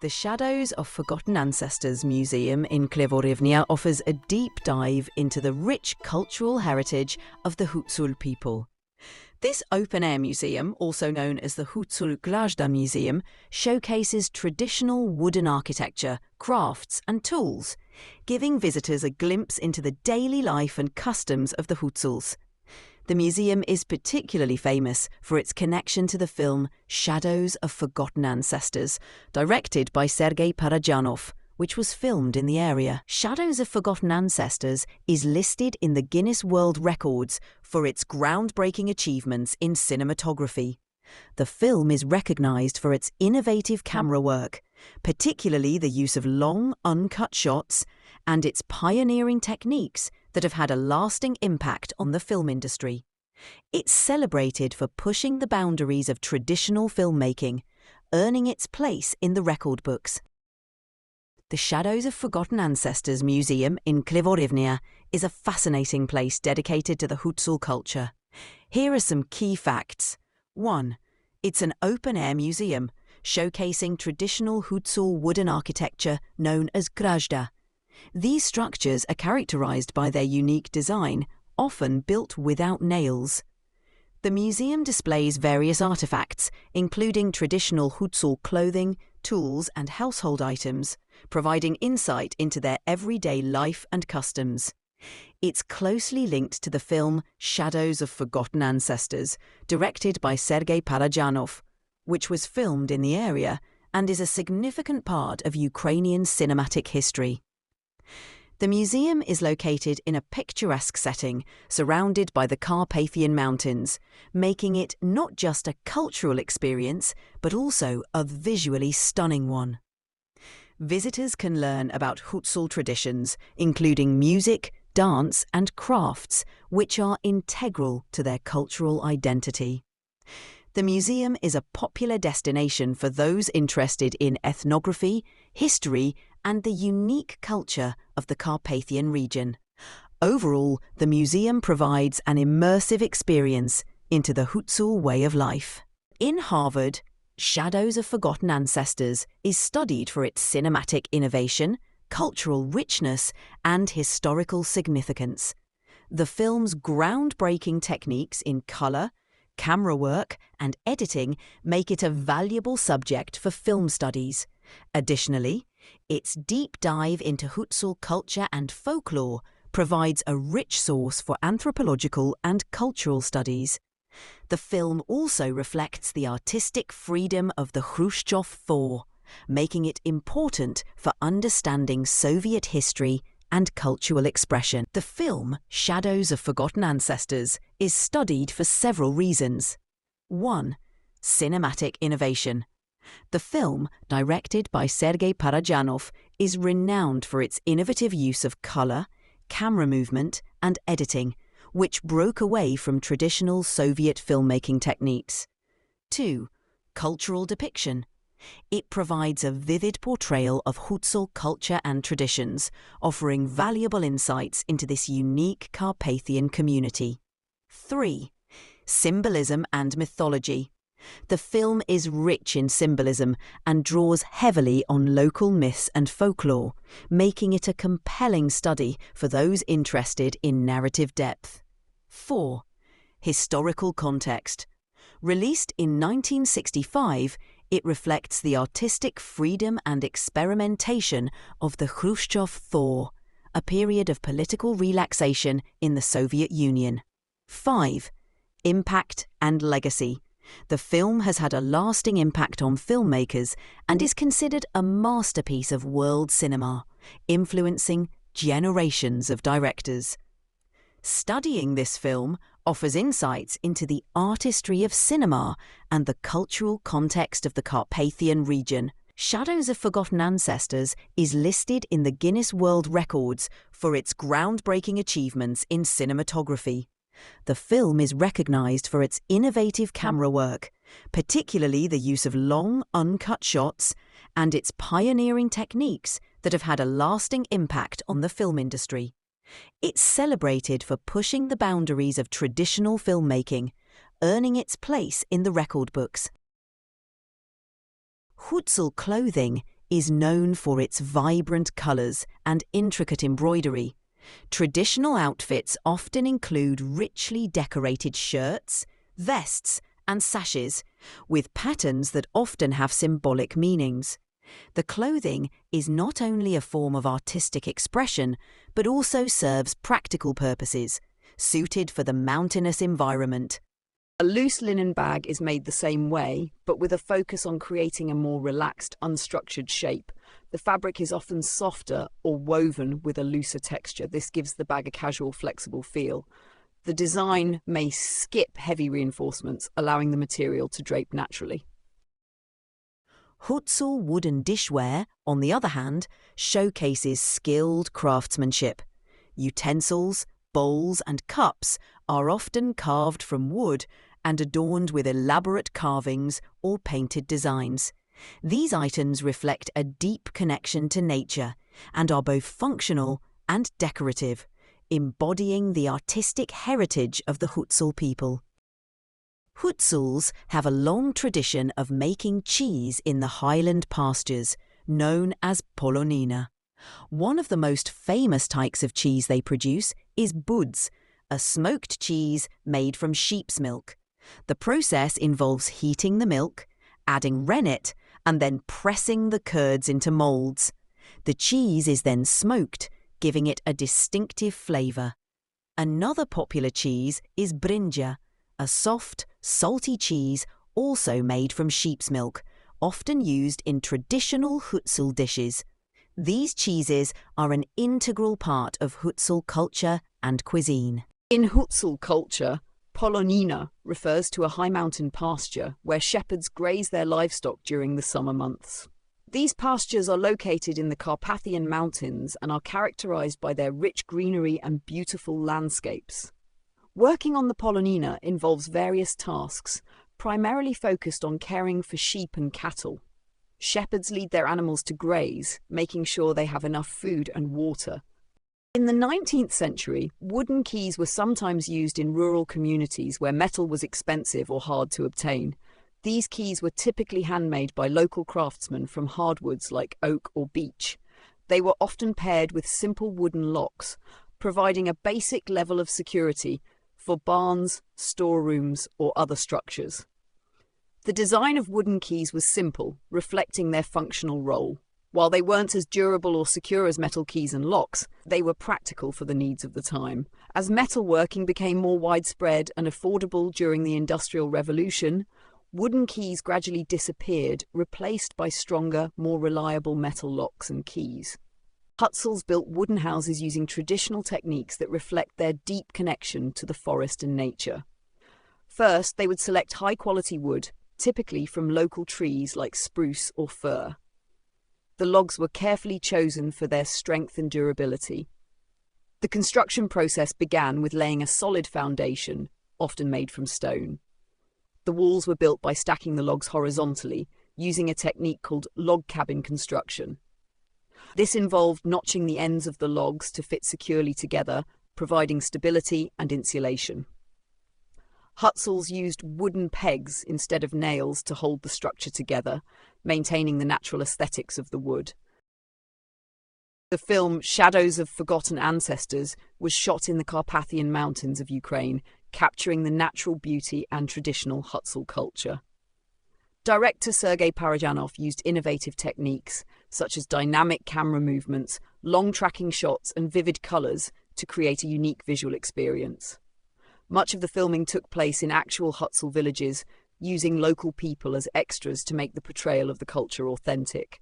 The Shadows of Forgotten Ancestors Museum in Klivorivnia offers a deep dive into the rich cultural heritage of the Hutsul people. This open-air museum, also known as the Hutsul Glajda Museum, showcases traditional wooden architecture, crafts and tools, giving visitors a glimpse into the daily life and customs of the Hutsuls. The museum is particularly famous for its connection to the film Shadows of Forgotten Ancestors, directed by Sergei Parajanov, which was filmed in the area. Shadows of Forgotten Ancestors is listed in the Guinness World Records for its groundbreaking achievements in cinematography. The film is recognized for its innovative camera work, particularly the use of long, uncut shots, and its pioneering techniques that have had a lasting impact on the film industry. It's celebrated for pushing the boundaries of traditional filmmaking, earning its place in the record books. The Shadows of Forgotten Ancestors Museum in Klivorivnia is a fascinating place dedicated to the Hutsul culture. Here are some key facts. 1. It's an open-air museum, showcasing traditional Hutsul wooden architecture known as grajda. These structures are characterized by their unique design, often built without nails. The museum displays various artifacts, including traditional Hutsul clothing, tools and household items, providing insight into their everyday life and customs. It's closely linked to the film Shadows of Forgotten Ancestors, directed by Sergei Parajanov, which was filmed in the area and is a significant part of Ukrainian cinematic history. The museum is located in a picturesque setting, surrounded by the Carpathian Mountains, making it not just a cultural experience, but also a visually stunning one. Visitors can learn about Hutsul traditions, including music, dance and crafts, which are integral to their cultural identity. The museum is a popular destination for those interested in ethnography, history, and the unique culture of the Carpathian region. Overall, the museum provides an immersive experience into the Hutsul way of life. In Harvard, Shadows of Forgotten Ancestors is studied for its cinematic innovation, cultural richness, and historical significance. The film's groundbreaking techniques in color, camera work, and editing make it a valuable subject for film studies. Additionally, its deep dive into Hutsul culture and folklore provides a rich source for anthropological and cultural studies. The film also reflects the artistic freedom of the Khrushchev Thaw, making it important for understanding Soviet history and cultural expression. The film Shadows of Forgotten Ancestors is studied for several reasons. 1. Cinematic innovation. The film, directed by Sergei Parajanov, is renowned for its innovative use of color, camera movement, and editing, which broke away from traditional Soviet filmmaking techniques. 2. Cultural depiction. It provides a vivid portrayal of Hutsul culture and traditions, offering valuable insights into this unique Carpathian community. 3. Symbolism and mythology. The film is rich in symbolism and draws heavily on local myths and folklore, making it a compelling study for those interested in narrative depth. 4. Historical context. Released in 1965, it reflects the artistic freedom and experimentation of the Khrushchev Thaw, a period of political relaxation in the Soviet Union. 5. Impact and legacy. The film has had a lasting impact on filmmakers and is considered a masterpiece of world cinema, influencing generations of directors. Studying this film offers insights into the artistry of cinema and the cultural context of the Carpathian region. Shadows of Forgotten Ancestors is listed in the Guinness World Records for its groundbreaking achievements in cinematography. The film is recognized for its innovative camera work, particularly the use of long, uncut shots, and its pioneering techniques that have had a lasting impact on the film industry. It's celebrated for pushing the boundaries of traditional filmmaking, earning its place in the record books. Hutsul clothing is known for its vibrant colours and intricate embroidery. Traditional outfits often include richly decorated shirts, vests, and sashes, with patterns that often have symbolic meanings. The clothing is not only a form of artistic expression, but also serves practical purposes, suited for the mountainous environment. A loose linen bag is made the same way, but with a focus on creating a more relaxed, unstructured shape. The fabric is often softer or woven with a looser texture. This gives the bag a casual, flexible feel. The design may skip heavy reinforcements, allowing the material to drape naturally. Hutsul wooden dishware, on the other hand, showcases skilled craftsmanship. Utensils, bowls, and cups are often carved from wood and adorned with elaborate carvings or painted designs. These items reflect a deep connection to nature and are both functional and decorative, embodying the artistic heritage of the Hutsul people. Hutsuls have a long tradition of making cheese in the highland pastures, known as polonina. One of the most famous types of cheese they produce is buds, a smoked cheese made from sheep's milk. The process involves heating the milk, adding rennet, and then pressing the curds into moulds. The cheese is then smoked, giving it a distinctive flavour. Another popular cheese is brinja, a soft, salty cheese also made from sheep's milk, often used in traditional Hutsul dishes. These cheeses are an integral part of Hutsul culture and cuisine. In Hutsul culture, polonina refers to a high mountain pasture where shepherds graze their livestock during the summer months. These pastures are located in the Carpathian mountains and are characterized by their rich greenery and beautiful landscapes. Working on the polonina involves various tasks, primarily focused on caring for sheep and cattle. Shepherds lead their animals to graze, making sure they have enough food and water. In the 19th century, wooden keys were sometimes used in rural communities where metal was expensive or hard to obtain. These keys were typically handmade by local craftsmen from hardwoods like oak or beech. They were often paired with simple wooden locks, providing a basic level of security for barns, storerooms, or other structures. The design of wooden keys was simple, reflecting their functional role. While they weren't as durable or secure as metal keys and locks, they were practical for the needs of the time. As metalworking became more widespread and affordable during the Industrial Revolution, wooden keys gradually disappeared, replaced by stronger, more reliable metal locks and keys. Hutsuls built wooden houses using traditional techniques that reflect their deep connection to the forest and nature. First, they would select high-quality wood, typically from local trees like spruce or fir. The logs were carefully chosen for their strength and durability. The construction process began with laying a solid foundation, often made from stone. The walls were built by stacking the logs horizontally, using a technique called log cabin construction. This involved notching the ends of the logs to fit securely together, providing stability and insulation. Hutsuls used wooden pegs instead of nails to hold the structure together, maintaining the natural aesthetics of the wood. The film Shadows of Forgotten Ancestors was shot in the Carpathian Mountains of Ukraine, capturing the natural beauty and traditional Hutsul culture. Director Sergei Parajanov used innovative techniques, such as dynamic camera movements, long tracking shots, and vivid colours to create a unique visual experience. Much of the filming took place in actual Hutsul villages, using local people as extras to make the portrayal of the culture authentic.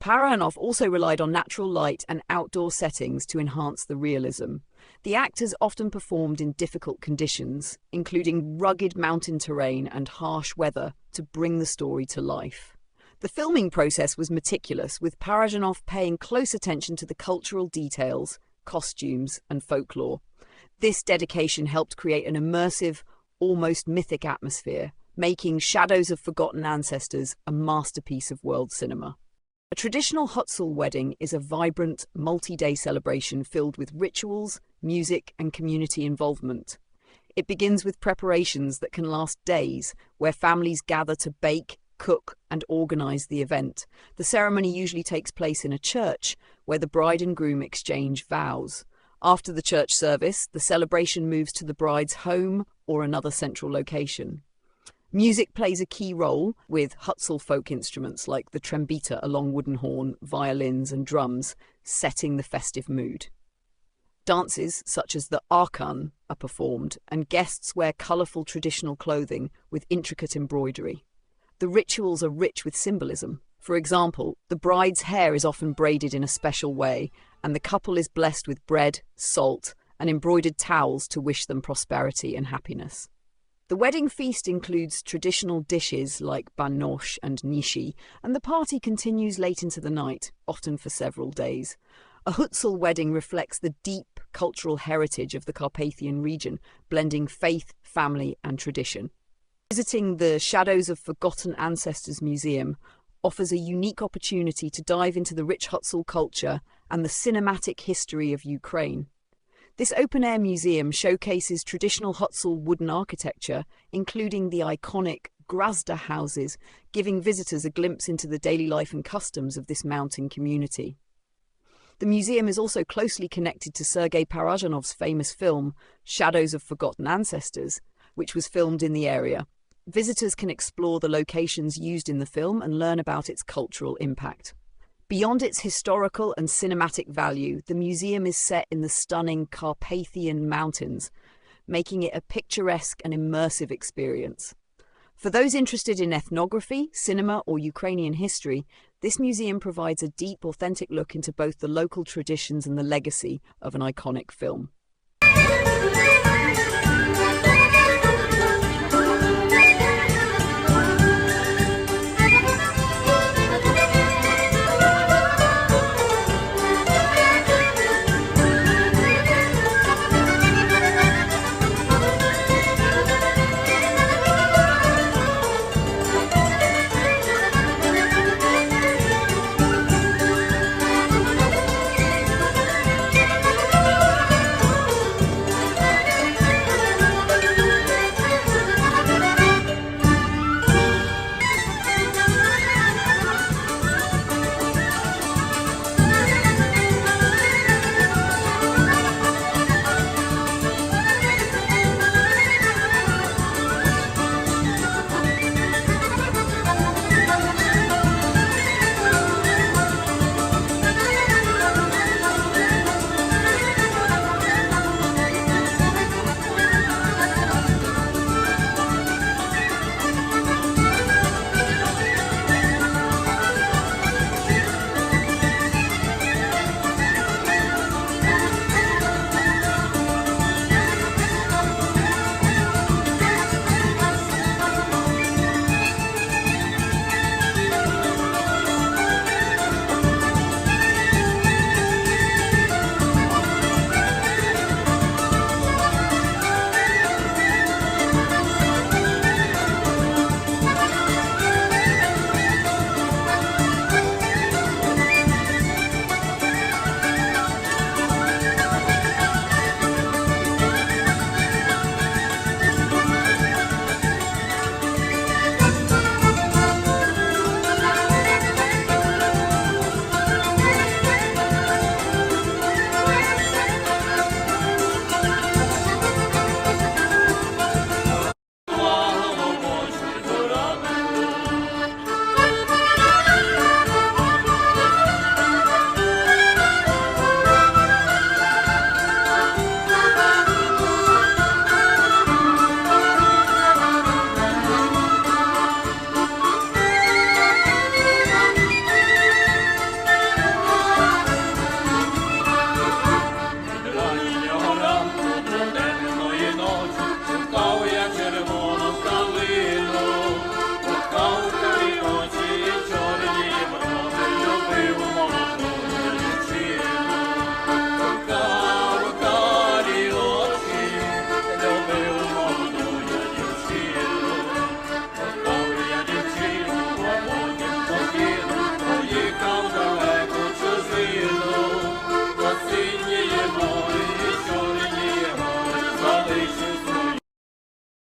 Parajanov also relied on natural light and outdoor settings to enhance the realism. The actors often performed in difficult conditions, including rugged mountain terrain and harsh weather, to bring the story to life. The filming process was meticulous, with Parajanov paying close attention to the cultural details, costumes, and folklore. This dedication helped create an immersive, almost mythic atmosphere, making Shadows of Forgotten Ancestors a masterpiece of world cinema. A traditional Hutsul wedding is a vibrant, multi-day celebration filled with rituals, music, and community involvement. It begins with preparations that can last days, where families gather to bake, cook and organise the event. The ceremony usually takes place in a church, where the bride and groom exchange vows. After the church service, the celebration moves to the bride's home or another central location. Music plays a key role, with Hutsul folk instruments like the trembita, a long wooden horn, violins and drums, setting the festive mood. Dances such as the arkan are performed, and guests wear colourful traditional clothing with intricate embroidery. The rituals are rich with symbolism. For example, the bride's hair is often braided in a special way, and the couple is blessed with bread, salt, and embroidered towels to wish them prosperity and happiness. The wedding feast includes traditional dishes like banosh and nishi, and the party continues late into the night, often for several days. A Hutsul wedding reflects the deep cultural heritage of the Carpathian region, blending faith, family, and tradition. Visiting the Shadows of Forgotten Ancestors Museum offers a unique opportunity to dive into the rich Hutsul culture and the cinematic history of Ukraine. This open-air museum showcases traditional Hutsul wooden architecture, including the iconic Grazda houses, giving visitors a glimpse into the daily life and customs of this mountain community. The museum is also closely connected to Sergei Parajanov's famous film, Shadows of Forgotten Ancestors, which was filmed in the area. Visitors can explore the locations used in the film and learn about its cultural impact. Beyond its historical and cinematic value, the museum is set in the stunning Carpathian Mountains, making it a picturesque and immersive experience. For those interested in ethnography, cinema, or Ukrainian history, this museum provides a deep, authentic look into both the local traditions and the legacy of an iconic film.